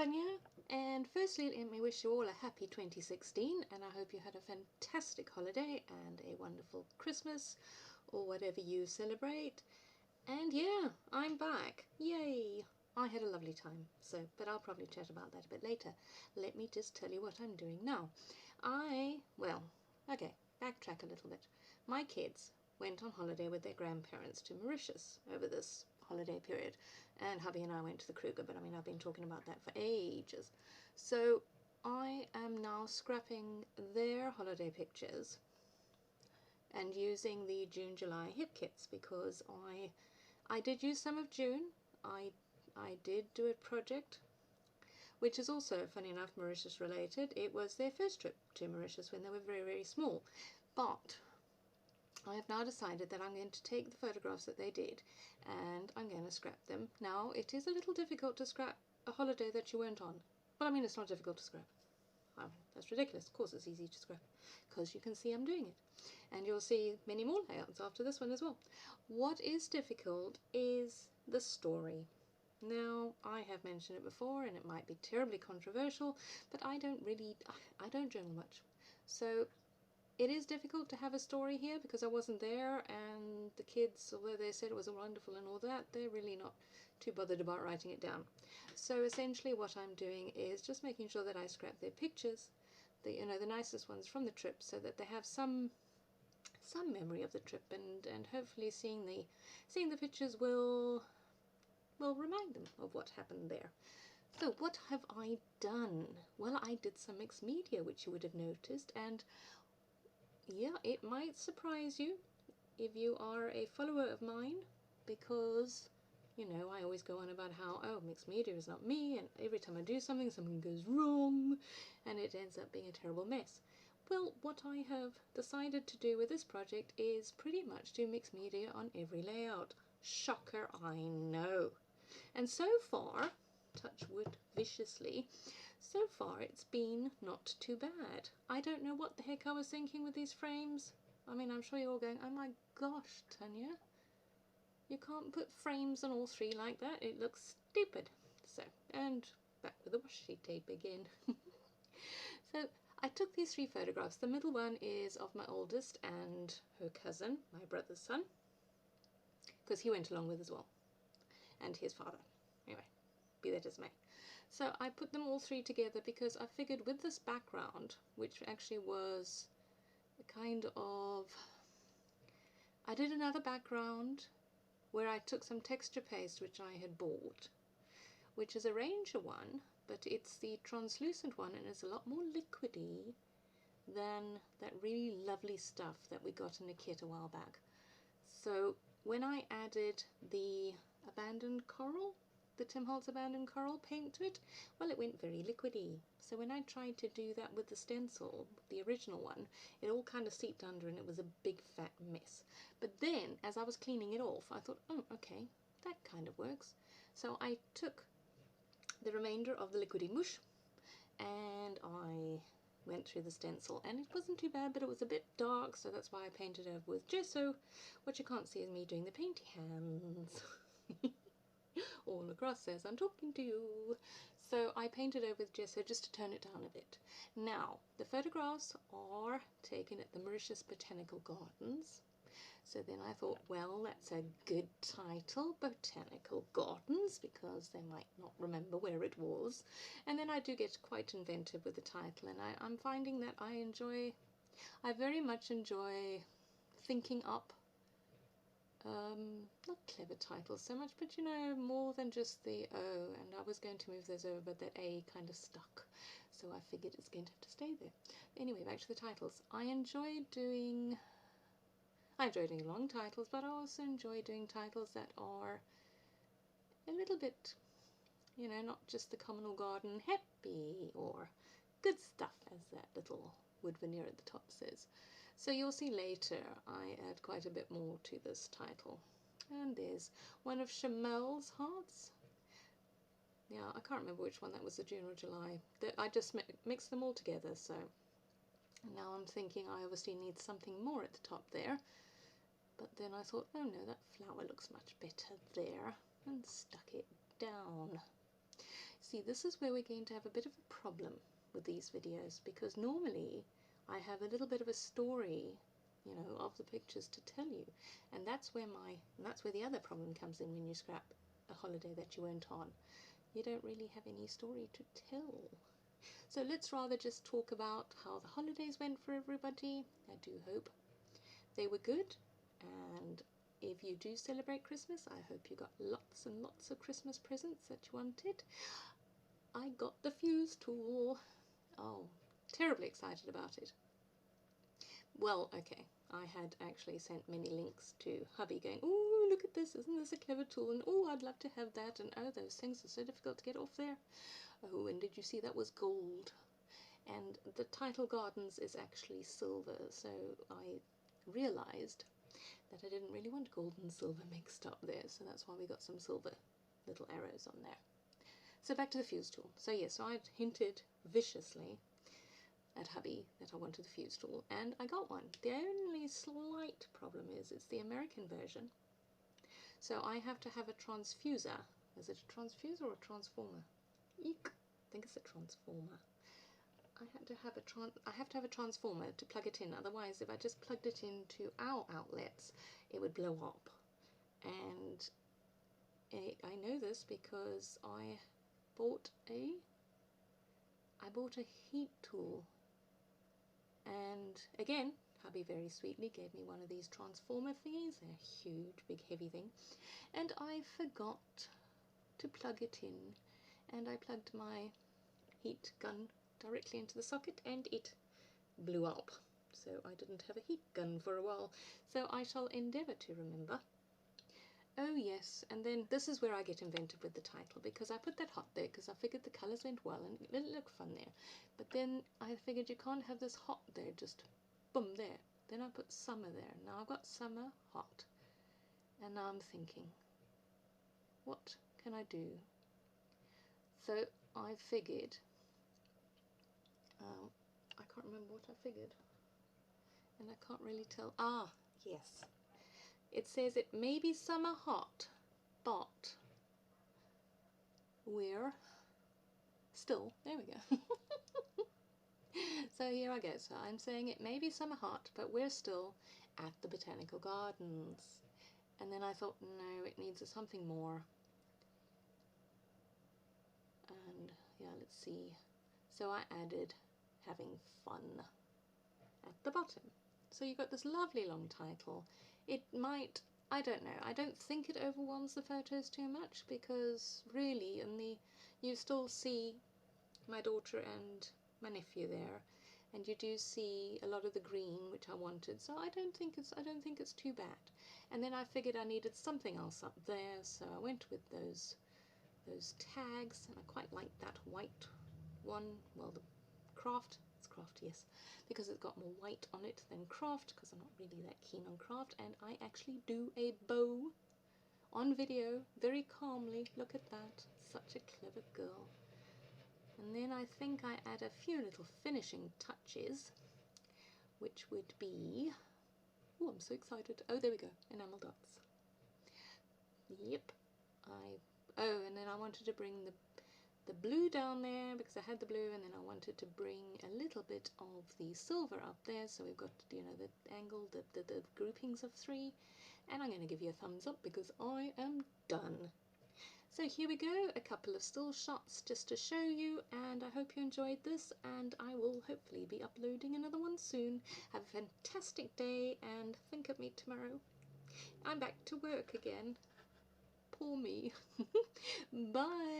Tanya, and firstly let me wish you all a happy 2016, and I hope you had a fantastic holiday and a wonderful Christmas or whatever you celebrate. And yeah, I'm back, yay! I had a lovely time, but I'll probably chat about that a bit later. Let me just tell you what I'm doing now. Okay, backtrack a little bit. My kids went on holiday with their grandparents to Mauritius over this holiday period, and hubby and I went to the Kruger, but I mean I've been talking about that for ages. So I am now scrapping their holiday pictures and using the June-July HipKits because I did use some of June. I did do a project which is also, funny enough, Mauritius related. It was their first trip to Mauritius when they were very, very small, but I have now decided that I'm going to take the photographs that they did and I'm going to scrap them. Now, it is a little difficult to scrap a holiday that you weren't on. Well, I mean, it's not difficult to scrap. That's ridiculous. Of course it's easy to scrap because you can see I'm doing it. And you'll see many more layouts after this one as well. What is difficult is the story. Now, I have mentioned it before and it might be terribly controversial, but I don't journal much. So it is difficult to have a story here because I wasn't there, and the kids, although they said it was wonderful and all that, they're really not too bothered about writing it down. So essentially what I'm doing is just making sure that I scrap their pictures, the nicest ones from the trip, so that they have some memory of the trip, and hopefully seeing the pictures will remind them of what happened there. So what have I done? Well, I did some mixed media, which you would have noticed, and yeah, it might surprise you if you are a follower of mine, because, I always go on about how, oh, mixed media is not me, and every time I do something goes wrong, and it ends up being a terrible mess. Well, what I have decided to do with this project is pretty much do mixed media on every layout. Shocker, I know. And so far, touch wood viciously, so far it's been not too bad. I don't know what the heck I was thinking with these frames. I mean, I'm sure you're all going, oh my gosh, Tanya, you can't put frames on all three like that, it looks stupid. So, and back with the washi tape again. So I took these three photographs. The middle one is of my oldest and her cousin, my brother's son, because he went along with as well, and his father. Anyway, be that as may. So I put them all three together because I figured with this background, which actually was a kind of, I did another background where I took some texture paste which I had bought, which is a Ranger one, but it's the translucent one and it's a lot more liquidy than that really lovely stuff that we got in a kit a while back. So when I added the abandoned coral, the Tim Holtz abandoned coral paint to it, well, it went very liquidy. So when I tried to do that with the stencil, the original one, it all kind of seeped under and it was a big fat mess. But then as I was cleaning it off, I thought, oh, okay, that kind of works. So I took the remainder of the liquidy mousse and I went through the stencil, and it wasn't too bad, but it was a bit dark, so that's why I painted over with gesso. What you can't see is me doing the painty hands. All across says I'm talking to you. So I painted over with gesso just to tone it down a bit. Now, the photographs are taken at the Mauritius Botanical Gardens. So then I thought, well, that's a good title, Botanical Gardens, because they might not remember where it was. And then I do get quite inventive with the title, and I'm finding that I very much enjoy thinking up not clever titles so much, but more than just the O, and I was going to move those over, but that A kind of stuck, so I figured it's going to have to stay there. Anyway, back to the titles. I enjoy doing long titles, but I also enjoy doing titles that are a little bit, not just the communal garden happy or good stuff, as that little wood veneer at the top says. So you'll see later I add quite a bit more to this title. And there's one of Chamel's hearts. Yeah, I can't remember which one that was, the June or July. I just mixed them all together, so now I'm thinking I obviously need something more at the top there. But then I thought, oh no, that flower looks much better there, and stuck it down. see, this is where we're going to have a bit of a problem with these videos, because normally I have a little bit of a story, you know, of the pictures to tell you, and that's where the other problem comes in when you scrap a holiday that you weren't on. You don't really have any story to tell. So let's rather just talk about how the holidays went for everybody. I do hope they were good, and if you do celebrate Christmas, I hope you got lots and lots of Christmas presents that you wanted. I got the fuse tool. Oh, terribly excited about it. Well, okay, I had actually sent many links to hubby going, oh, look at this, isn't this a clever tool? And oh, I'd love to have that, and oh, those things are so difficult to get off there. Oh, and did you see that was gold? And the title gardens is actually silver, so I realized that I didn't really want gold and silver mixed up there, so that's why we got some silver little arrows on there. So back to the fuse tool. So yes, so I'd hinted viciously at hubby that I wanted the fuse tool, and I got one. The only slight problem is it's the American version, so I have to have a transfuser. Is it a transfuser or a transformer? Eek, I think it's a transformer. I have to have a transformer to plug it in, otherwise if I just plugged it into our outlets it would blow up. And I know this because I bought a heat tool, and again hubby very sweetly gave me one of these transformer thingies, a huge big heavy thing, and I forgot to plug it in, and I plugged my heat gun directly into the socket and it blew up. So I didn't have a heat gun for a while, so I shall endeavour to remember. Oh yes, and then this is where I get inventive with the title, because I put that hot there because I figured the colours went well and it looked fun there. But then I figured you can't have this hot there, just boom there. Then I put summer there. Now I've got summer hot, and now I'm thinking, what can I do? So I figured, I can't remember what I figured, and I can't really tell. Ah, yes. It says it may be summer hot, but we're still, there we go. So here I go. So I'm saying it may be summer hot, but we're still at the Botanical Gardens. And then I thought, no, it needs something more. And yeah, let's see. So I added having fun at the bottom. So you've got this lovely long title. It might, I don't know, I don't think it overwhelms the photos too much, because really you still see my daughter and my nephew there, and you do see a lot of the green which I wanted, so I don't think it's too bad. And then I figured I needed something else up there, so I went with those tags, and I quite like that white one. Well, the craft, it's craft, yes, because it's got more white on it than craft, because I'm not really that keen on craft. And I actually do a bow on video very calmly. Look at that, such a clever girl. And then I think I add a few little finishing touches, which would be, oh, I'm so excited. Oh, there we go, enamel dots. Yep. Oh, and then I wanted to bring the blue down there because I had the blue, and then I wanted to bring a little bit of the silver up there, so we've got, you know, the angle, the groupings of 3, and I'm going to give you a thumbs up because I am done. So here we go, a couple of still shots just to show you, and I hope you enjoyed this, and I will hopefully be uploading another one soon. Have a fantastic day, and think of me tomorrow. I'm back to work again. Poor me. Bye.